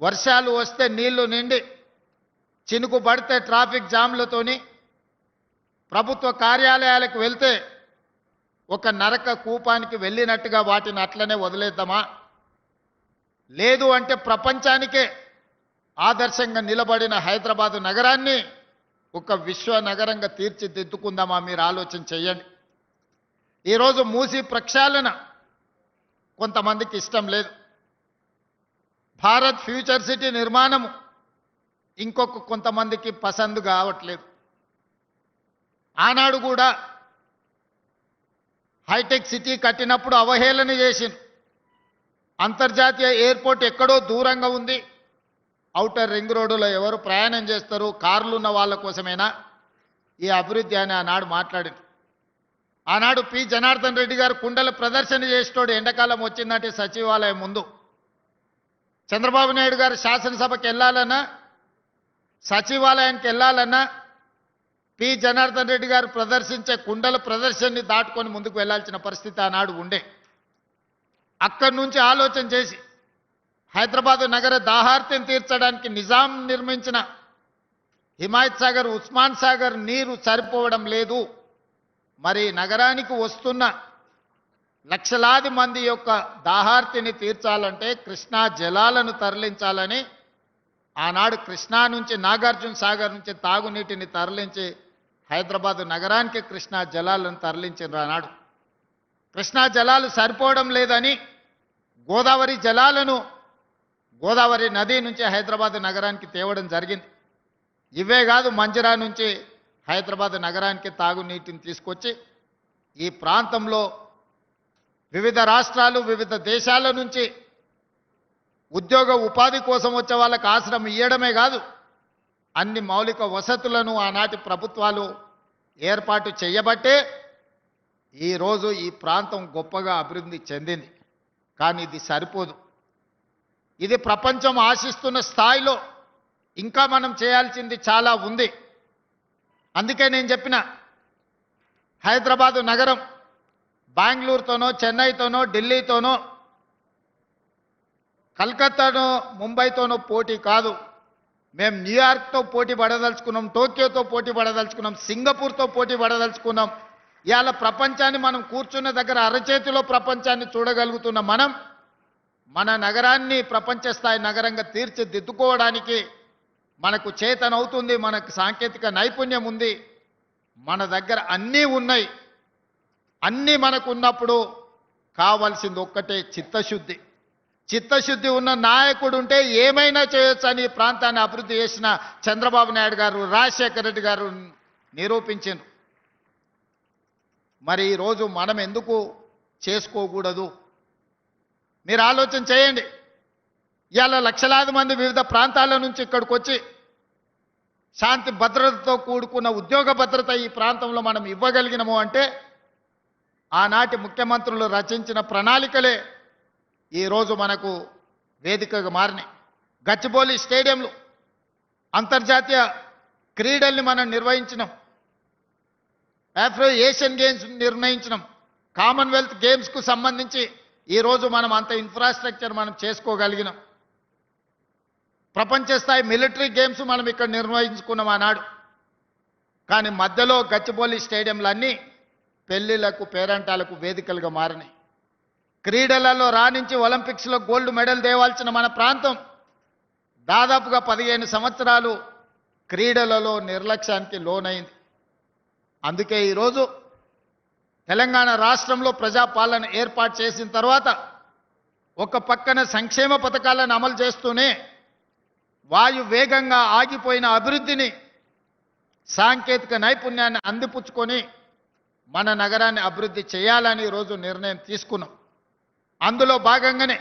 వర్షాలు వస్తే నీళ్లు నిండి చినుకు పడితే ట్రాఫిక్ జామ్లతోని ప్రభుత్వ కార్యాలయాలకు వెళ్తే ఒక నరక కూపానికి వెళ్ళినట్టుగా వాటిని అట్లనే వదిలేద్దామా? లేదు అంటే ప్రపంచానికే ఆదర్శంగా నిలబడిన హైదరాబాదు నగరాన్ని ఒక విశ్వ నగరంగా తీర్చిదిద్దుకుందామా? మీరు ఆలోచన చేయండి. ఈరోజు మూసి ప్రక్షాళన కొంతమందికి ఇష్టం లేదు. భారత్ ఫ్యూచర్ సిటీ నిర్మాణము ఇంకొక కొంతమందికి పసందు కావట్లేదు. ఆనాడు కూడా హైటెక్ సిటీ కట్టినప్పుడు అవహేళన చేసింది. అంతర్జాతీయ ఎయిర్పోర్ట్ ఎక్కడో దూరంగా ఉంది, ఔటర్ రింగ్ రోడ్డులో ఎవరు ప్రయాణం చేస్తారు, కార్లు ఉన్న వాళ్ళ కోసమేనా ఈ అభివృద్ధి అని ఆనాడు మాట్లాడింది. ఆనాడు పి జనార్దన్ రెడ్డి గారు కుండల ప్రదర్శన చేసేటోడు ఎండాకాలం వచ్చిందంటే సచివాలయం ముందు. చంద్రబాబు నాయుడు గారు శాసనసభకి వెళ్ళాలన్నా, సచివాలయానికి వెళ్ళాలన్నా పి జనార్దన్ రెడ్డి గారు ప్రదర్శించే కుండల ప్రదర్శనని దాటుకొని ముందుకు వెళ్లాల్సిన పరిస్థితి ఆనాడు ఉండే. అక్కడి నుంచి ఆలోచన చేసి హైదరాబాదు నగర దాహార్తిని తీర్చడానికి నిజాం నిర్మించిన హిమాయత్ సాగర్, ఉస్మాన్ సాగర్ నీరు సరిపోవడం లేదు, మరి నగరానికి వస్తున్న లక్షలాది మంది యొక్క దాహార్తిని తీర్చాలంటే కృష్ణా జలాలను తరలించాలని ఆనాడు కృష్ణా నుంచి నాగార్జున సాగర్ నుంచి తాగునీటిని తరలించి హైదరాబాదు నగరానికి కృష్ణా జలాలను తరలించారు. ఆనాడు కృష్ణా జలాలు సరిపోవడం లేదని గోదావరి జలాలను గోదావరి నది నుంచి హైదరాబాదు నగరానికి తేవడం జరిగింది. ఇవే కాదు, మంజిరా నుంచి హైదరాబాదు నగరానికి తాగునీటిని తీసుకొచ్చి ఈ ప్రాంతంలో వివిధ రాష్ట్రాలు, వివిధ దేశాల నుంచి ఉద్యోగ ఉపాధి కోసం వచ్చే వాళ్ళకి ఆశ్రమం ఇవ్వడమే కాదు, అన్ని మౌలిక వసతులను ఆనాటి ప్రభుత్వాలు ఏర్పాటు చేయబట్టే ఈరోజు ఈ ప్రాంతం గొప్పగా అభివృద్ధి చెందింది. కానీ ఇది సరిపోదు. ఇది ప్రపంచం ఆశిస్తున్న స్థాయిలో ఇంకా మనం చేయాల్సింది చాలా ఉంది. అందుకే నేను చెప్పిన హైదరాబాదు నగరం బెంగళూరుతోనో, చెన్నైతోనో, ఢిల్లీతోనో, కలకత్తానో, ముంబైతోనో పోటీ కాదు. మేము న్యూయార్క్తో పోటీ పడదలుచుకున్నాం, టోక్యోతో పోటీ పడదలుచుకున్నాం, సింగపూర్తో పోటీ పడదలుచుకున్నాం. ఇవాళ ప్రపంచాన్ని మనం కూర్చున్న దగ్గర అరచేతిలో ప్రపంచాన్ని చూడగలుగుతున్న మనం మన నగరాన్ని ప్రపంచ స్థాయి నగరంగా తీర్చిదిద్దుకోవడానికి మనకు చేతనవుతుంది, మనకు సాంకేతిక నైపుణ్యం ఉంది, మన దగ్గర అన్నీ ఉన్నాయి. అన్నీ మనకు ఉన్నప్పుడు కావాల్సింది ఒక్కటే చిత్తశుద్ధి. చిత్తశుద్ధి ఉన్న నాయకుడు ఉంటే ఏమైనా చేయొచ్చు అని ఈ ప్రాంతాన్ని అభివృద్ధి చేసిన చంద్రబాబు నాయుడు గారు, రాజశేఖర రెడ్డి గారు నిరూపించారు. మరి ఈరోజు మనం ఎందుకు చేసుకోకూడదు? మీరు ఆలోచన చేయండి. ఇవాళ లక్షలాది మంది వివిధ ప్రాంతాల నుంచి ఇక్కడికి వచ్చి శాంతి భద్రతతో కూడుకున్న ఉద్యోగ భద్రత ఈ ప్రాంతంలో మనం ఇవ్వగలిగినము అంటే ఆనాటి ముఖ్యమంత్రులు రచించిన ప్రణాళికలే ఈరోజు మనకు వేదికగా మారినాయి. గచ్చిబౌలి స్టేడియంలో అంతర్జాతీయ క్రీడల్ని మనం నిర్వహించినాం, ఆఫ్రో ఏషియన్ గేమ్స్ నిర్ణయించినాం, కామన్వెల్త్ గేమ్స్కు సంబంధించి ఈరోజు మనం అంత ఇన్ఫ్రాస్ట్రక్చర్ మనం చేసుకోగలిగినాం. ప్రపంచ స్థాయి మిలిటరీ గేమ్స్ మనం ఇక్కడ నిర్వహించుకున్నాం ఆనాడు. కానీ మధ్యలో గచ్చిబౌలి స్టేడియంలన్నీ పెళ్లిళ్లకు, పేరంటాలకు వేదికలుగా మారినాయి. క్రీడలలో రాణించి ఒలింపిక్స్లో గోల్డ్ మెడల్ తేవాల్సిన మన ప్రాంతం దాదాపుగా 15 సంవత్సరాలు క్రీడలలో నిర్లక్ష్యానికి లోనైంది. అందుకే ఈరోజు తెలంగాణ రాష్ట్రంలో ప్రజాపాలన ఏర్పాటు చేసిన తర్వాత ఒక పక్కన సంక్షేమ పథకాలను అమలు చేస్తూనే వాయు వేగంగా ఆగిపోయిన అభివృద్ధిని, సాంకేతిక నైపుణ్యాన్ని అందిపుచ్చుకొని మన నగరాన్ని అభివృద్ధి చేయాలని ఈరోజు నిర్ణయం తీసుకున్నాం. అందులో భాగంగానే